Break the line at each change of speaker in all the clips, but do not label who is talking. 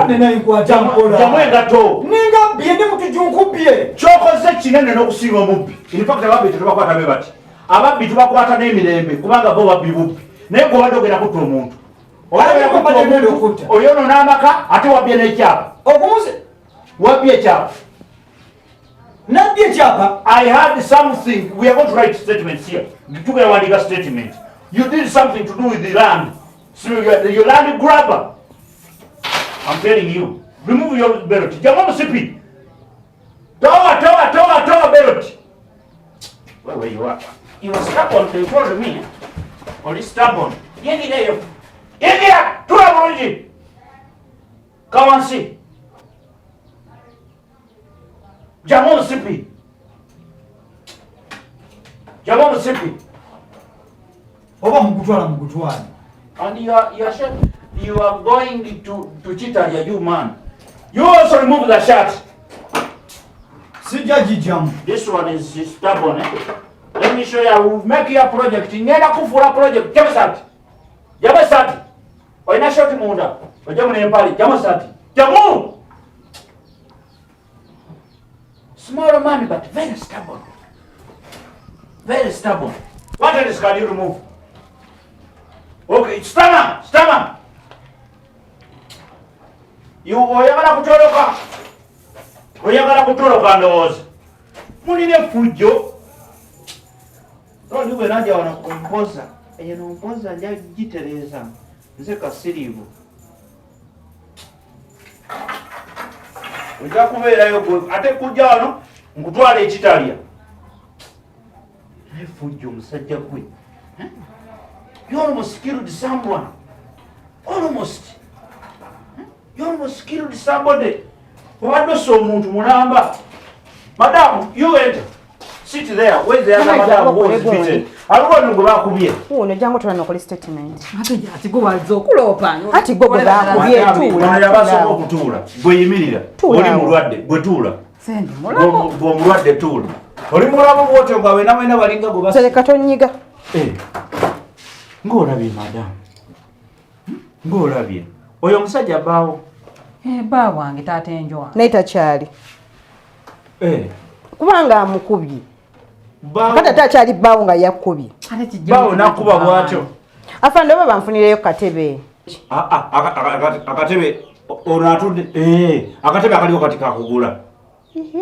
afande naye kwa jampola
jamwenga to
ninga biye ne mutujunkubye
chokoze kinene n'okusinga omubbi in fact ababbi tetubakwata be bati ababbi tubakwata n'emirembe kubanga bo babbi bubbi naye gwe badogera kutta omuntu oyono n'amaka ate wabbye n'ekyapa
okumuze
wabbye ekyapa
nabbye ekyapa. I
had something. We are going to write statements here. Tugenda wandiika statement. You did something to do with the land. So you're land grabber. I'm telling you. Remove your belt. Jamaa msipi. Toa belt. Where you are? You are stubborn to follow me. Only stubborn. Yengi leo. Yengi tua mmoja. Come and see. Jamaa msipi. Jamaa msipi.
Oba mugutwala.
And you are going to Chitalia, you man. You also remove the shirt. This one is stubborn, eh? Let me show you. I will make you a project. Nenda kufura project. Jamasati. Oina shoti munda. Ojamu nempali. Jamasati. Jamu. Small man, but very stubborn. Very stubborn. What else can you remove? Okay, stammer. You oyagala kutoloka ndowooza. Mulina fujjo. Lodi bwe najja wano kumpoza. Eyo nompoza nja gitereza. Nze kasirivu. Ojja kubeerayo gwe ate kujja wano nkutwala ekitalya. Naye fujjo musajja gwe. You almost killed someone. Almost. You almost killed somebody. What so muntu mulamba? Madam, you enter. Sit there. Where's the other madam who is beaten? Alikuwa ngo bakubye.
Uno jango twana ko statement.
Ati go bazo kulopa.
Ati go bakubye tu.
Bana yabaso okutula. Gwe yimirira. Oli mulwadde, gwe tula.
Sendi mulabo.
Gwe mulwadde tula. Oli mulabo wote ngo wena balinga go basi.
Sele katonyiga.
Ngolabye madam. Ngolabye. Oyo musajja baawo.
Ba wange taata enjoa.
Naita chali. Kubanga amukubye. Kata tachali baawo nga yakubye.
Baawo nakuba bwatyo.
Afande baba banfunireyo katebe.
Akatebe onatudde akatebe akaliko kati kakugula.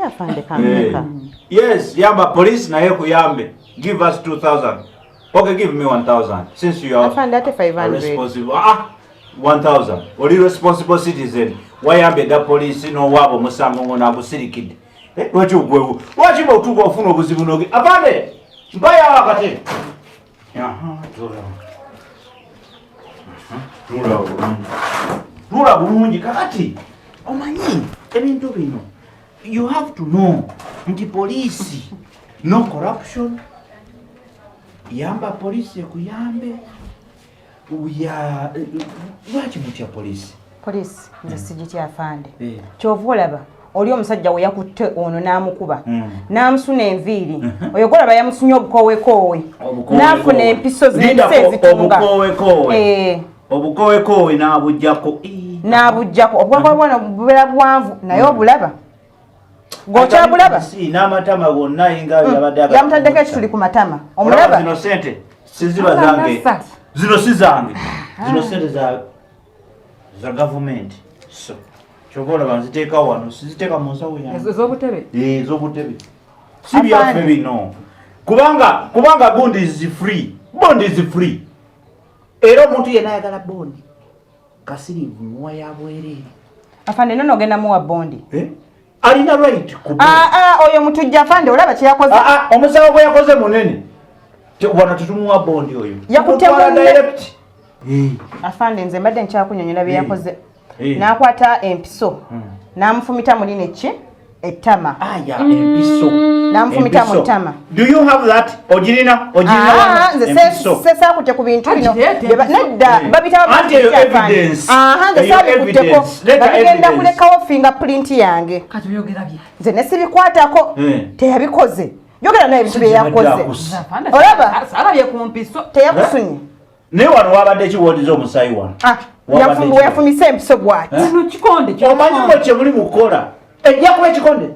Afande kameka.
Yes, yamba police naye kuyambe. Give us 2,000. Okay, give me 1,000 since you are
afande ate 500
responsible. 1,000. Oli responsible citizen. Wayambe da police no wabo musango ngona agusirikide. Lwaki ugwewo? Lwaki botuko ofuna obuzibu noge? Afande. Mbaya wakati. Tula bulungi kakati. Omanyi ebintu bino. You have to know nti police no corruption. Yamba polisi kuyambe uya lwaki mutya polisi
nze sijiti afande kyovulaba oli omusajja we yakutte ono n'amukuba n'amusuna enviiri oyo golaba yamusunye obukowekowe n'afuna empiso z'ezitunga
obukowekowe n'abujjako
obukowebwana bubeera bwanvu naye obulaba gokyabulaba
n'amatama gonna
yamutaddeko ekituli ku matama omulaba
zino sente siziba zange zino si zange zino sente za government so kyobola banziteeka wano siziteeka mu nsawo yange ez'obutebe si byaffe bino kubanga bond is free era omuntu yenna ayagala bondi kasirivu muwa yabwereere
afande nono ogenda muwa bondi
alina right
oyo mutujja afande olaba kye yakoze
omusawo gwe yakoze munene wana tutumuwa bondi oyo
yakutema direct afande nze mbadde nkyakunyonyola bye yakoze n'akwata empiso n'amufumita mu lineki ettama
empiso
n'amufumita mu ttama.
Do you have that ogirina
nze sesaakute ku bintu bino nedda babitaba
evidence
nze saabikutteko bagenda kulekawo fingerprint yange nze ne sibikwatako teyabikoze yogera naye ebintu bye yakoze olaba
alabye ku mpiso
teyakusunye
naye wano wabadde ekiwoodiza omusayi wano
yafumise empiso bwati
omanyi ngo kye muli mukola ejja kuba ekikonde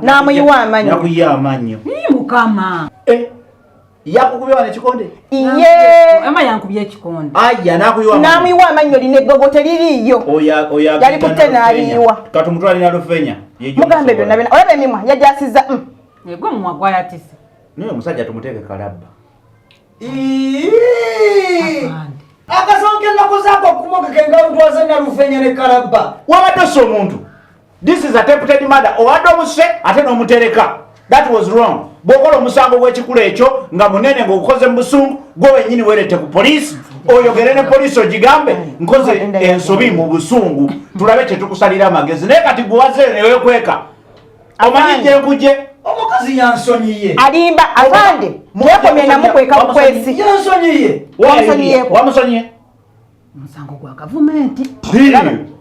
n'amuyiwa amanyo
nakuyiwa amanyo
mukama
yakukubye wano ekikonde
ama yankubye ekikonde
aya
n'amuyiwa amanyo lina eggogo teririiyo yali kutte n'aliyiwa
katumutwalina lufenya
mugambe byonna byonna olaba emimwa yajasiza
egwe mumwa gwayatise
naye omusajja tumuteeke kalabba
akasonke ennaku zaako okumogeka nga ntwazanya lufenya ne kalabba
wabadde ossa omuntu this is attempted murder obadde omuse ate n'omutereka that was wrong bw'okola omusango gw'ekikula ekyo nga munene ng'ogukoze mu busungu gwe wenyini weerette ku poliisi oyogere ne poliisi ogigambe nkoze ensobi mu busungu tulabe kye tukusalira amagezi naye kati gwewazeeyo newekweka omanyi gyenkuje
omukazi yansonyiye
alimba afande tekomye namukweka bukwesi
yansonyiye
wamusonyiye
omusango gwa gavumenti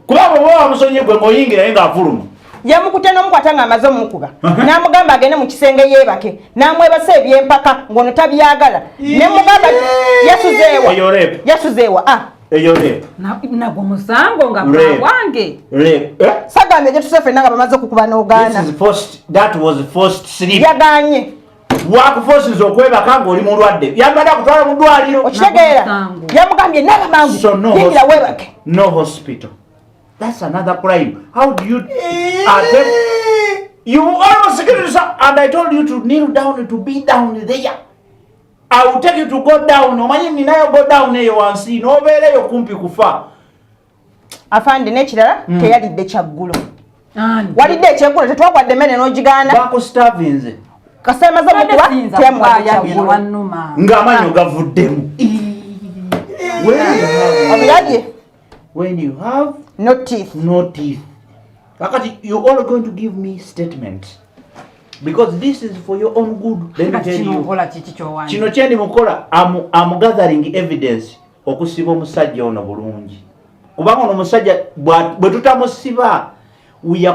kubanga oba wamusonyiye gwe ng'oyingira naye ng'afuluma
yamukutte n'omukwata ng'amaze omukuba n'amugamba agende mu kisenge yeebake n'amwebasa ebyempaka ng'ono tabyagala ne mugamba yasuzeewa
eyo lepu
nagwo musango nga wange
sagambye gye tusefe nanga bamaze okukuba n'ogaana
that was forced sleep
yaganye
wakufosinza okwebaka ng'oli mulwadde yambadde akutwala mu ddwaliro
okitegeera yamugambye naga mangu yingira weebake
no hospital. That's another crime. How do you attempt? You almost get it, and I told you to kneel down, to be down there. I will take you to go down. Omanyi ninayo go down eyo wansi nobeereyo kumpi kufa.
Afande n'ekirala teyalidde kyaggulo. Walidde ekyeggulo tetwagwadde emmere n'ogigaana.
Bakusitaavi nze.
Kasema za mukuba temwadde kyaggulo.
Ng'amanyo gavuddemu.
Obulabye?
When you have
no teeth.
Kakati, you all going to give me statements because this is for your own good. Let me tell you. Kino kyendi mukola I'm gathering evidence okusiba omusajja ono bulungi. Kubanga ono omusajja bwe tutamusiba we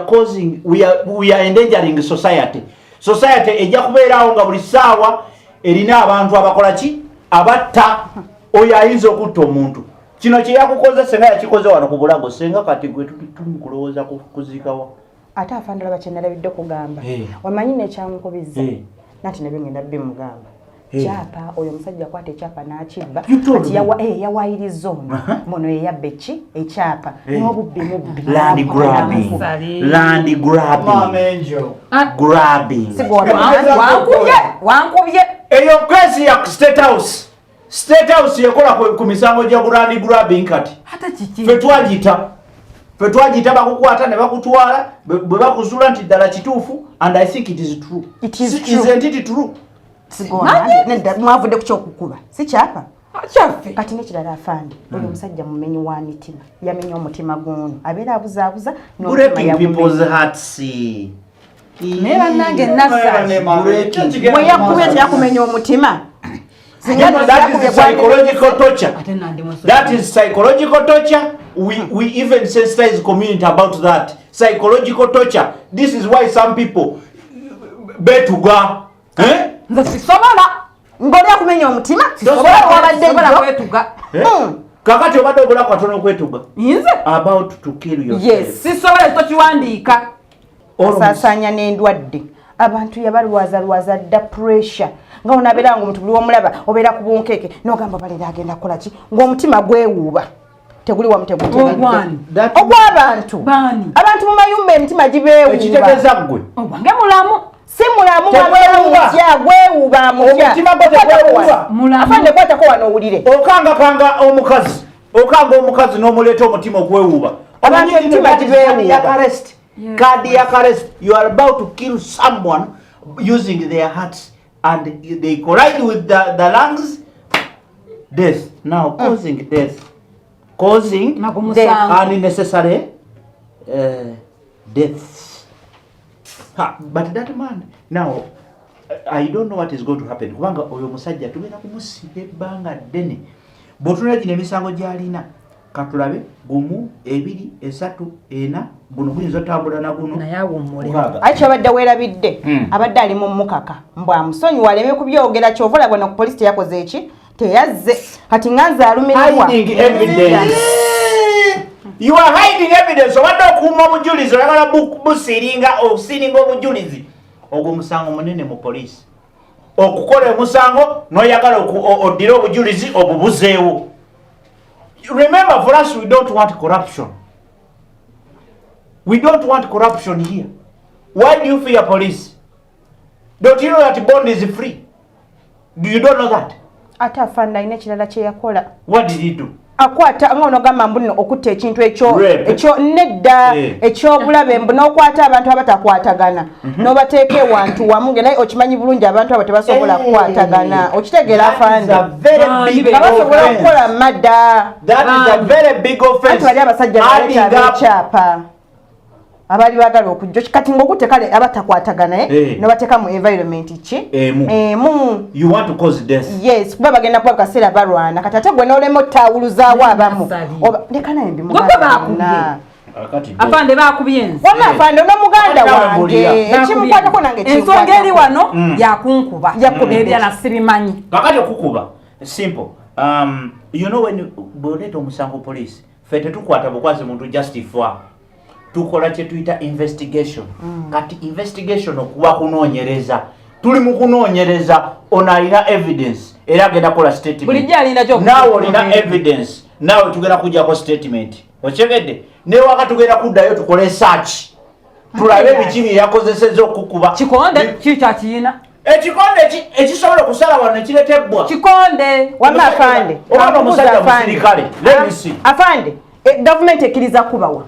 are endangering society. Society ejja kubeerawo nga buli ssaawa erina abantu abakola ki abatta oyo ayinza okutta omuntu. Kino kye yakukoze senga yakikoze wano ku Bulago senga kati gwe tumukulowooza kuzikawa
ate afandala bakyenalabidde okugamba wamanyi nekyamukubiza nati nabyo ngenda bimugamba kyapa oyo omusajja akwata ekyapa n'akibba kati yawayiriza ono muno yeyabba eki ekyapa n'obubbi mubbi
land grabbing
wankubye
eyo kesi ya State House yekola ku misango gya land grabbing kati
hata kiki
fe twagita bakukwata ne bakutwala bwe bakuzula nti ddala kituufu and I think it is true. Isn't it true?
Mwavudde ku kyokukuba si kyapa
kyaffe
kati n'ekirala afande oyo omusajja mumenyi wa mitima yamenya omutima gw'ono abeera abuzaabuza
breaking people's hearts.
naye bannange nassa
bwe yakubye tyakumenya omutima.
That is psychological torture. That is psychological torture. We even sensitize community about that. Psychological torture. This is why some people betuga.
Ngolya kumenya omutima
kwetuga
kakati obadde ogola kwatono okwetuga
nze
about to kill yourself.
Yes, sisobola tokiwandiika
osasanya n'endwadde abantu yabalwaza dda pressure nga onabeera nga omuntu buli womulaba obeera ku bunkeeke n'ogamba balera agenda kukola ki ng'omutima gwewuuba teguli wamu ogw'abantu abantu mu mayumba emitima gibeewuuba
ekitegeeza ggwe
ogwange mulamu
si mulamu gwewuuba
omutima gwe tegwewuuba
afande kwatako wano owulire
okanga omukazi n'omuleeta omutima ogwewuuba
abantu emitima gibeewuuba
cardiac arrest. You are about to kill someone using their hearts and they collide with the lungs. Death. Now causing death. Causing unnecessary death. But that man, now I don't know what is going to happen. Kubanga oyo musajja tugenda kumusiba ebbanga ddene. Bw'otunula gino emisango gy'alina katulabe gumu ebiri esatu ena guno guyinza otambula na guno
naye awummule
ayi abadde weerabidde abadde ali mu mukaka mbw amusonyi waleme kubyogera kyovola bwano ku poliisi teyakoze eki teyazze kati nganze alumirirwa
You are hiding evidence. Obadde okuuma obujulizi oyagala busiringa obujulizi. Ogwo musango munene mu police. Okukola omusango n'oyagala oddira obujulizi obubuzeewo. Remember, for us, we don't want corruption. We don't want corruption here. Why do you fear police? Don't you know that bond is free? You don't know that?
Ate afanda ine kirala kye yakola.
What did he do?
Akwata ngono gamba mbuno okutta ekintu ekyo nedda ekyobulabe mbuno okwata abantu abatakwatagana n'obateeke wantu wamunge naye okimanyi bulungi abantu abo tebasobola kukwatagana okitegeera afanda abasobola okukola madda.
That is a very big offense.
Bali abasajja abekyapa abali bagala okujjo kati ngokutte kale abatakwatagana n'obateeka mu environment ki emu.
You want to cause death?
Yes, kuba bagenda kuba kaseera balwana kati ate gwe n'olema ottawuluzaawo abamu lekana embi muganda
afande bakubyenzi
wama afande no muganda wange ekimukwatako nange
ensonga eri wano yakunkuba ebyala sibimanyi
kakati okukuba simple. You know when bwoleta omusango police fe tetukwata bukwazi muntu justify tukola kye tuyita investigation. Kati investigation okuwa kunoonyereza tuli mu kunoonyereza ono alina evidence era agenda kola statement.
Bulijja alinda kyo
naawe olina evidence naawe tugenda kujjako statement okyegedde ne waka tugenda kuddayo tukole search tulabe ebiki yakozesezza okukuba
kikonde kikyakiyina
ekikonde ekisobola okusala wano nekiretebwa
kikonde
wama afande
obanga omusajja musirikale lemisi
afande gavumenti ekkiriza kubawa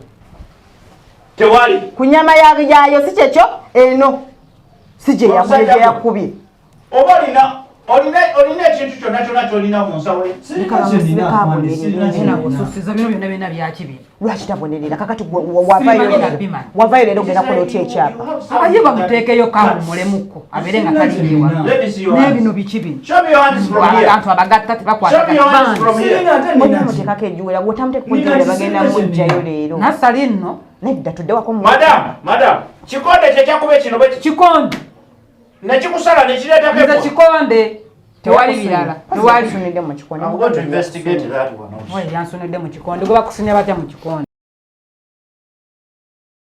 tewali
ku nyama yayo si kyekyo eno si gye yakubye
oba olina ekintu kyonna kyonna kyolina mu nsawo
osusiza bino byonna byonna byakibi
lwaki tabonerera kakati wavayo leero ogenda kola otya ekyapa
abaye bamuteekeyo kawumulemuko abeere nga kaliiwa naye bino biki bino abantu abagatta
tebakwatamuteekako ejuwera gwotamuteekako ejuwera bagenda mujjayo leero
nasali nno
nedda tuddewako
madam kikonde kyekyakuba ekino
kikonde
nekikusala nekireetako
nze kikonde tewali birala
tewali sunidde mu kikonde
yansunidde mu kikonde gwe bakusinya batya mu kikonde